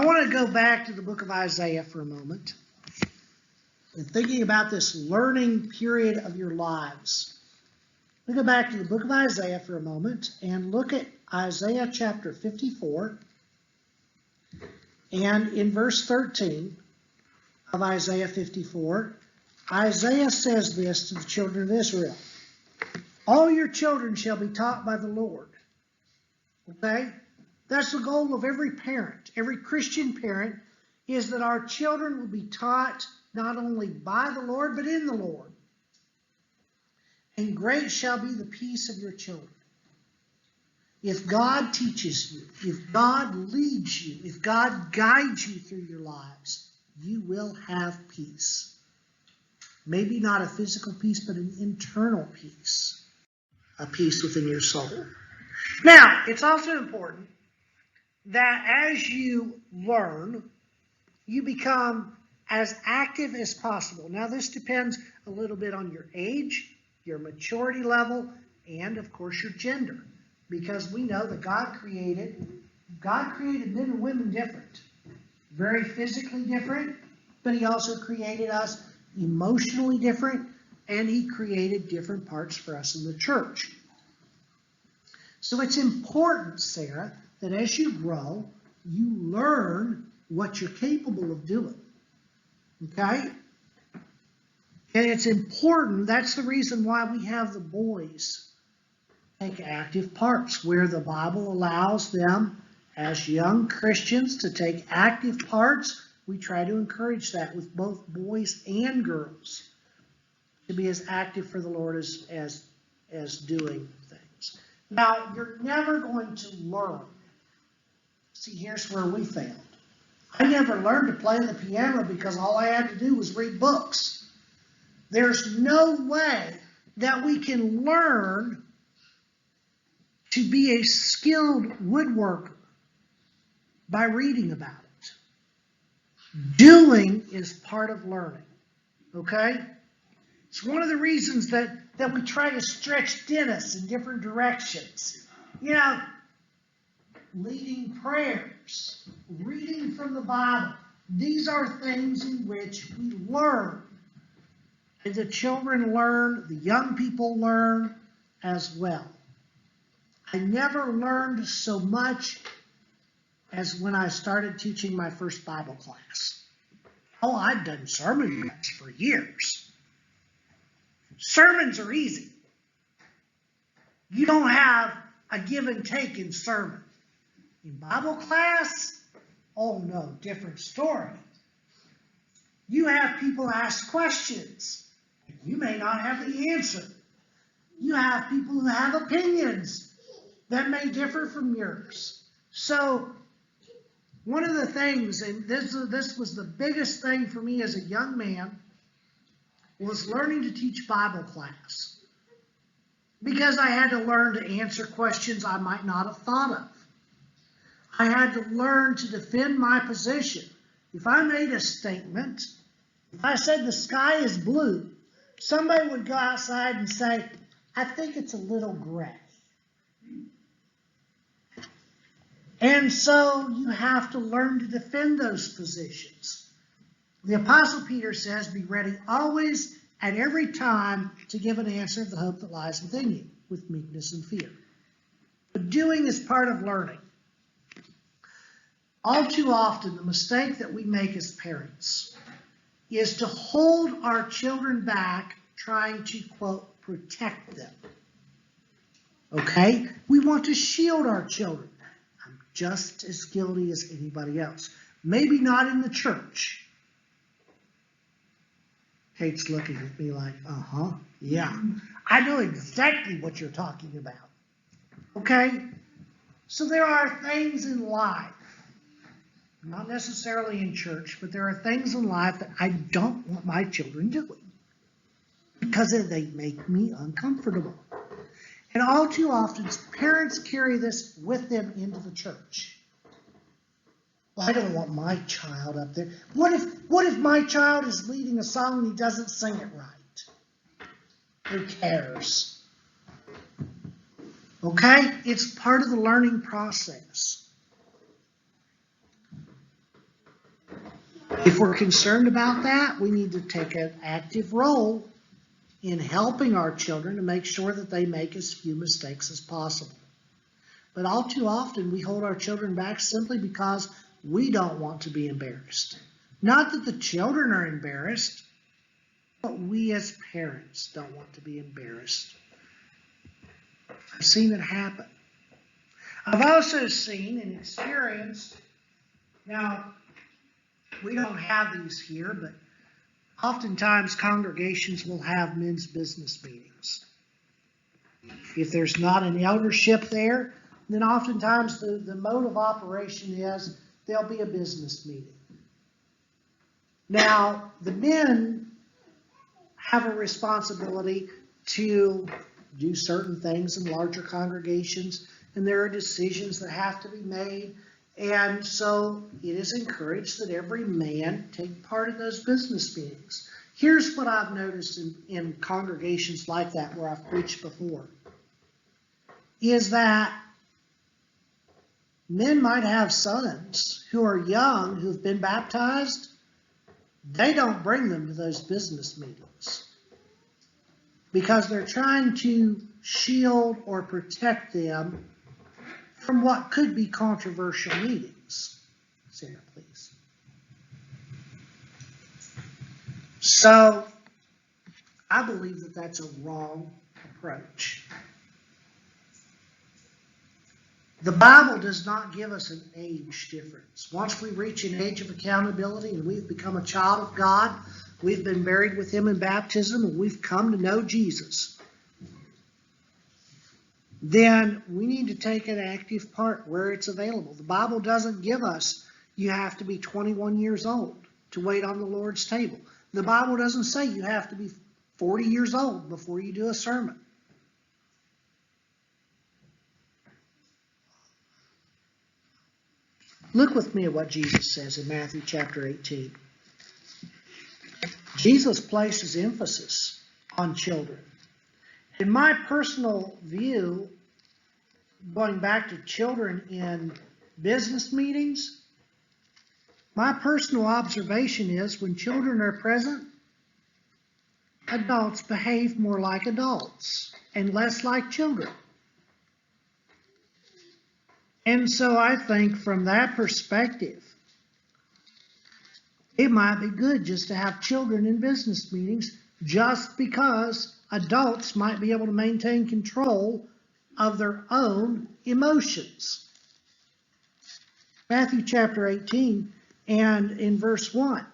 I want to go back to the book of Isaiah for a moment and thinking about this learning period of your lives. We go back to the book of Isaiah for a moment and look at Isaiah chapter 54. And in verse 13 of Isaiah 54, Isaiah says this to the children of Israel. All your children shall be taught by the Lord. Okay? That's the goal of every parent, every Christian parent, is that our children will be taught not only by the Lord, but in the Lord. And great shall be the peace of your children. If God teaches you, if God leads you, if God guides you through your lives, you will have peace. Maybe not a physical peace, but an internal peace. A peace within your soul. Now, it's also important that as you learn, you become as active as possible. Now, this depends a little bit on your age, your maturity level, and, of course, your gender. Because we know that God created men and women different. Very physically different, but He also created us emotionally different, and He created different parts for us in the church. So it's important, Sarah, that as you grow, you learn what you're capable of doing. Okay? And it's important, that's the reason why we have the boys take active parts, where the Bible allows them as young Christians to take active parts. We try to encourage that with both boys and girls to be as active for the Lord as doing things. Now, you're never going to learn. See, here's where we failed. I never learned to play the piano because all I had to do was read books. There's no way that we can learn to be a skilled woodworker by reading about it. Doing is part of learning, okay? It's one of the reasons that we try to stretch dentists in different directions. You know, leading prayers, reading from the Bible. These are things in which we learn. And the children learn, the young people learn as well. I never learned so much as when I started teaching my first Bible class. Oh, I'd done sermon class for years. Sermons are easy. You don't have a give and take in sermon. In Bible class, oh no, different story. You have people ask questions. You may not have the answer. You have people who have opinions that may differ from yours. So, one of the things, and this was the biggest thing for me as a young man, was learning to teach Bible class. Because I had to learn to answer questions I might not have thought of. I had to learn to defend my position. If I made a statement, if I said the sky is blue, somebody would go outside and say, I think it's a little gray. And so you have to learn to defend those positions. The Apostle Peter says, be ready always at every time to give an answer of the hope that lies within you, with meekness and fear. But doing is part of learning. All too often, the mistake that we make as parents is to hold our children back trying to, quote, protect them. Okay? We want to shield our children. I'm just as guilty as anybody else. Maybe not in the church. Kate's looking at me like, yeah. I know exactly what you're talking about. Okay? So there are things in life, not necessarily in church, but there are things in life that I don't want my children doing because they make me uncomfortable. And all too often, parents carry this with them into the church. Well, I don't want my child up there. What if my child is leading a song and he doesn't sing it right? Who cares? Okay? It's part of the learning process. If we're concerned about that, we need to take an active role in helping our children to make sure that they make as few mistakes as possible. But all too often, we hold our children back simply because we don't want to be embarrassed. Not that the children are embarrassed, but we as parents don't want to be embarrassed. I've seen it happen. I've also seen and experienced, now, we don't have these here, but oftentimes congregations will have men's business meetings. If there's not an eldership there, then oftentimes the mode of operation is there'll be a business meeting. Now, the men have a responsibility to do certain things in larger congregations, and there are decisions that have to be made. And so it is encouraged that every man take part in those business meetings. Here's what I've noticed in congregations like that where I've preached before, is that men might have sons who are young, who've been baptized. They don't bring them to those business meetings because they're trying to shield or protect them from what could be controversial meetings. Sarah, please. So, I believe that that's a wrong approach. The Bible does not give us an age difference. Once we reach an age of accountability and we've become a child of God, we've been buried with Him in baptism, and we've come to know Jesus, then we need to take an active part where it's available. The Bible doesn't give us you have to be 21 years old to wait on the Lord's table. The Bible doesn't say you have to be 40 years old before you do a sermon. Look with me at what Jesus says in Matthew chapter 18. Jesus places emphasis on children. In my personal view, going back to children in business meetings, my personal observation is when children are present, adults behave more like adults and less like children. And so I think from that perspective, it might be good just to have children in business meetings just because adults might be able to maintain control of their own emotions. Matthew chapter 18 and in verse 1.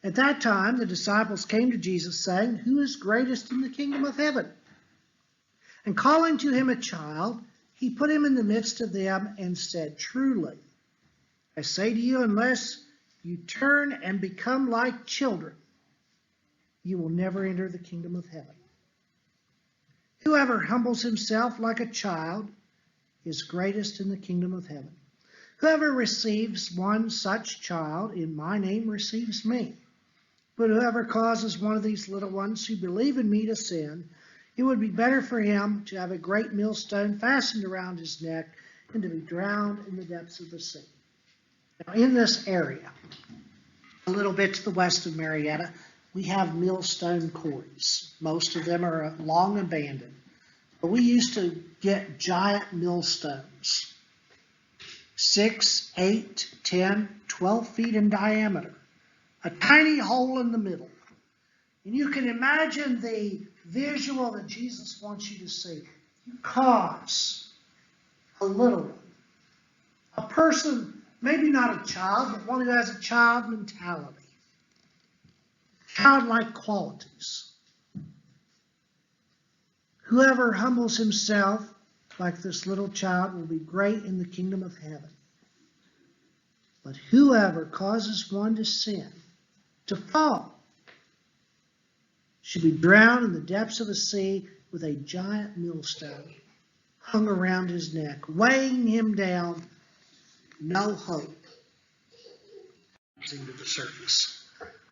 At that time, the disciples came to Jesus saying, "Who is greatest in the kingdom of heaven?" And calling to him a child, he put him in the midst of them and said, "Truly, I say to you, unless you turn and become like children, you will never enter the kingdom of heaven. Whoever humbles himself like a child is greatest in the kingdom of heaven. Whoever receives one such child in my name receives me. But whoever causes one of these little ones who believe in me to sin, it would be better for him to have a great millstone fastened around his neck and to be drowned in the depths of the sea." Now, in this area, a little bit to the west of Marietta, we have millstone quarries. Most of them are long abandoned. But we used to get giant millstones, 6, 8, 10, 12 feet in diameter, a tiny hole in the middle. And you can imagine the visual that Jesus wants you to see. You cause a little one, a person, maybe not a child, but one who has a child mentality, childlike qualities. Whoever humbles himself like this little child will be great in the kingdom of heaven. But whoever causes one to sin, to fall, should be drowned in the depths of the sea with a giant millstone hung around his neck, weighing him down, no hope into the surface.